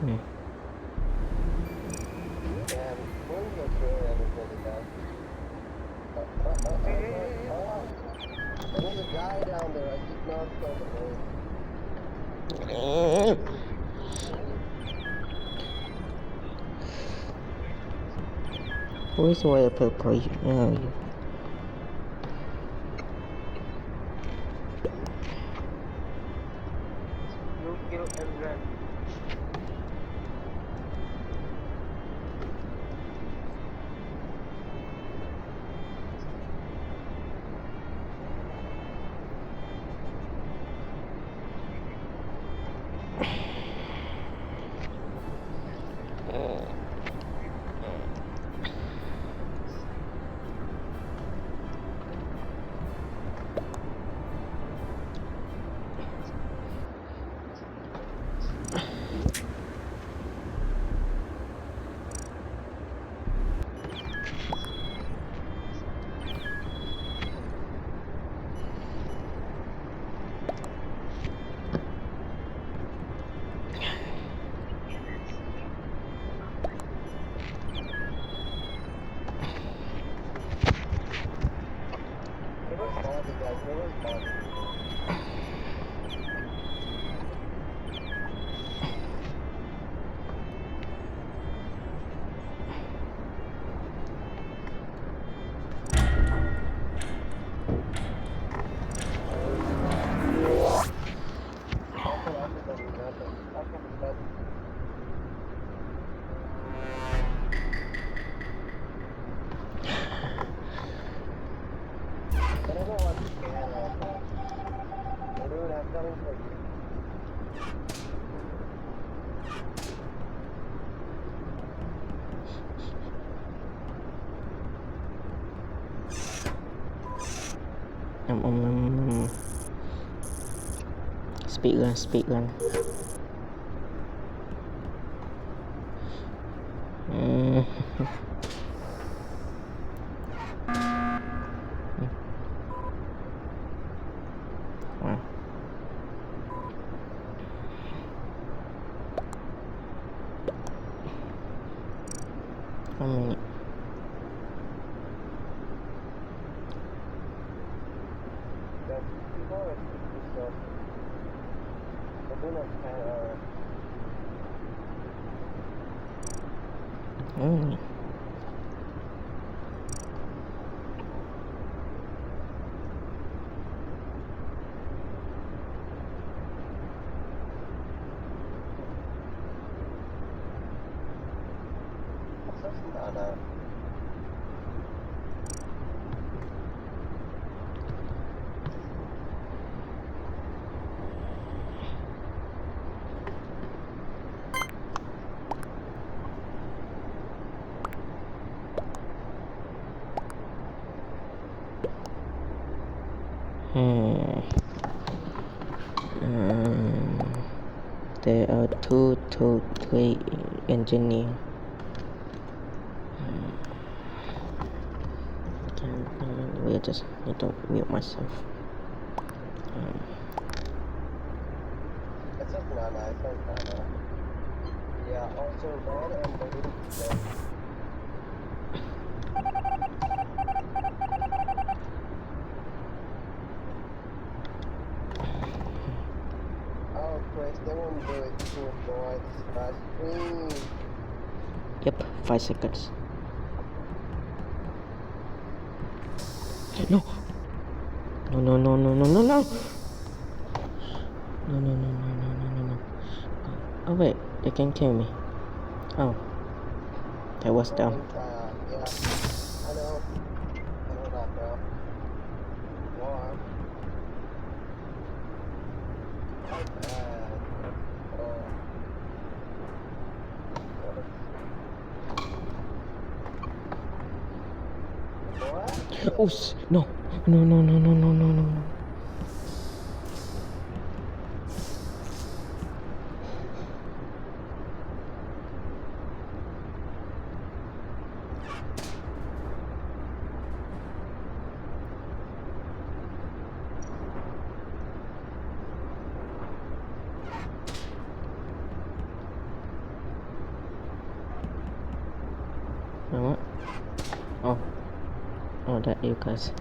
Hmm. And when you sure everybody does. There's a guy down there. I just noticed on the road. Where's the way I put play? Oh, You kill and run. It was body, guys. It was body. But I don't want to scan also. Dude, I'm coming for you. speak gun. Wow. One minute. That people are so. I do not have. There are two to three engineers. We just need to mute myself. It's just not nice. It's not nice. Yeah, also red and blue. Oh, Chris, they won't do it to avoid my screen. Yep, 5 seconds. No. No, no, no, no, no, no, no. No, no, no, no, no, no, no, no. Oh, wait, they can kill me. Oh. That was dumb. Yeah, I know. I know that, bro. War. How bad. What? Oh, no. No, no, no, no, no, no, no. what? Oh, oh, that you guys.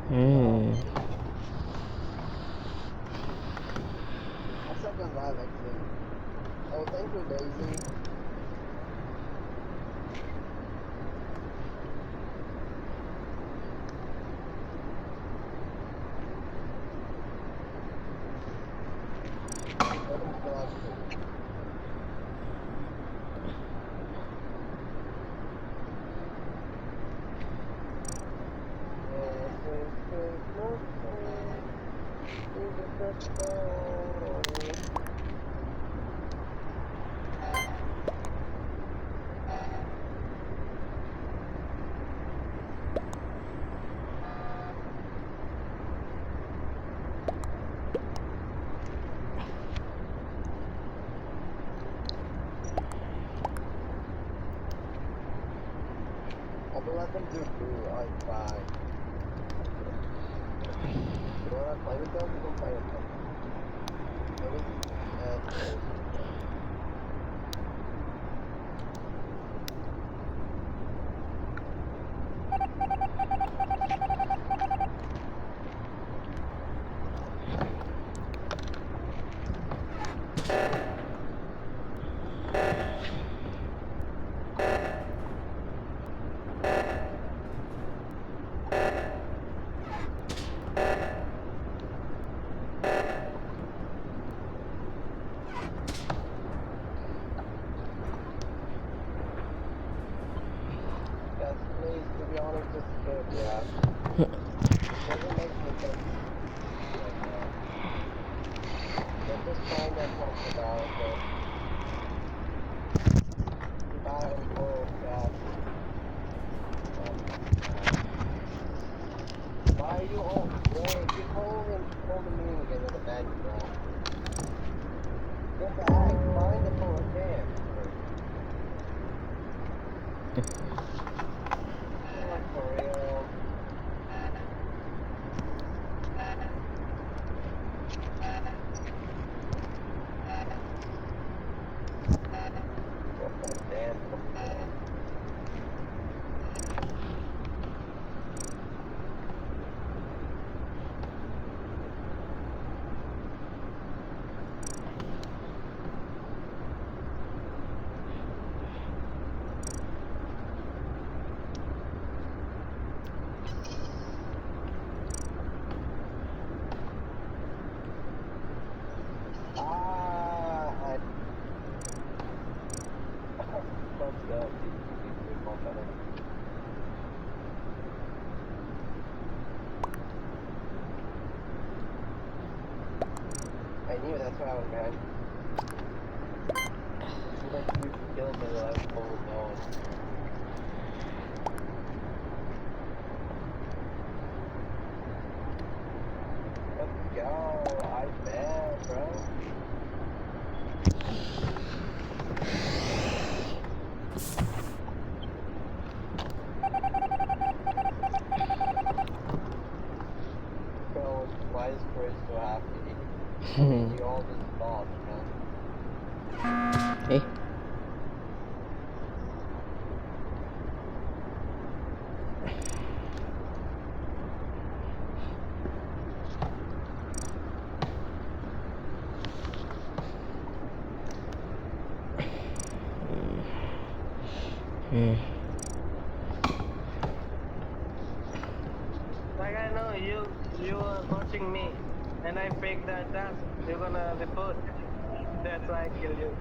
Hmm. Oh, thank you, Daisy. Let them do blue, alright, fine. You wanna play with them? You can play with them. I knew that's what I was behind. You like you killed me while I was full going. Let's go, I bet, bro. Bro, why is Chris so happy? You all just lost, man. Hey. you are watching me, and I fake that dance. You're gonna report. That's why I kill you.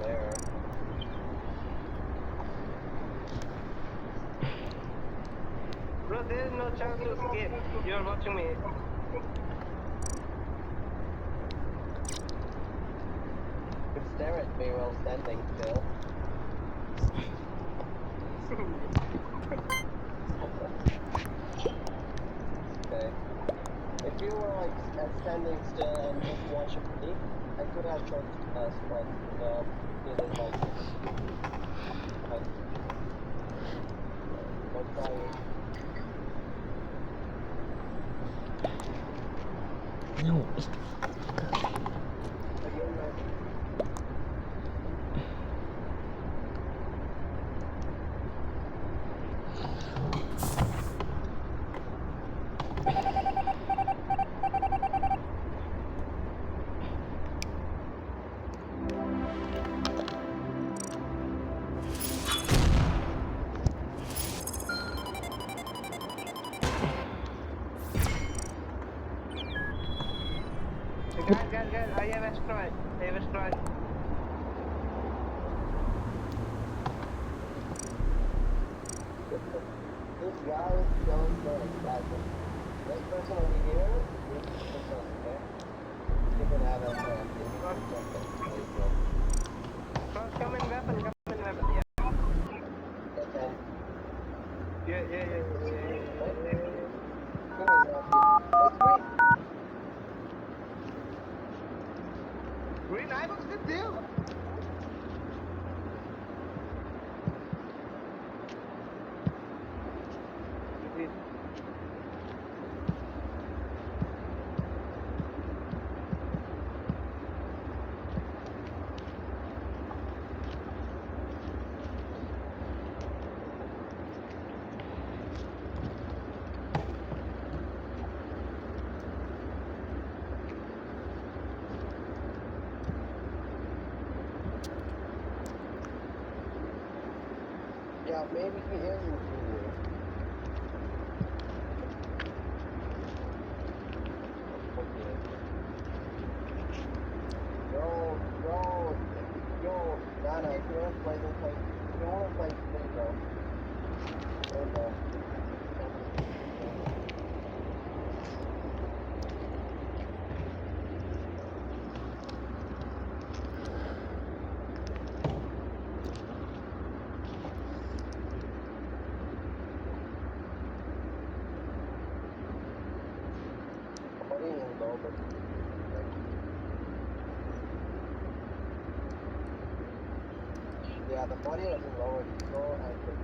There. Bro, there is no chance to escape. You're watching me. You stare at me while standing still. Okay. If you were like standing still and just watching me, I could have tried to pass, but it is like don't try it. No. Again, man. Guys, I have asteroid. I have asteroid. This guy is going for excitement. This person over here is the person, okay? You can have a Cross, come in weapon, yeah. Okay. Yeah. Green, I was with you. Yeah, maybe he is inferior. Okay. Yo, Donna, if you want to play this, like, if you want to play this, bro. There you go. Body is low, but yeah, the body wasn't lowered, so I could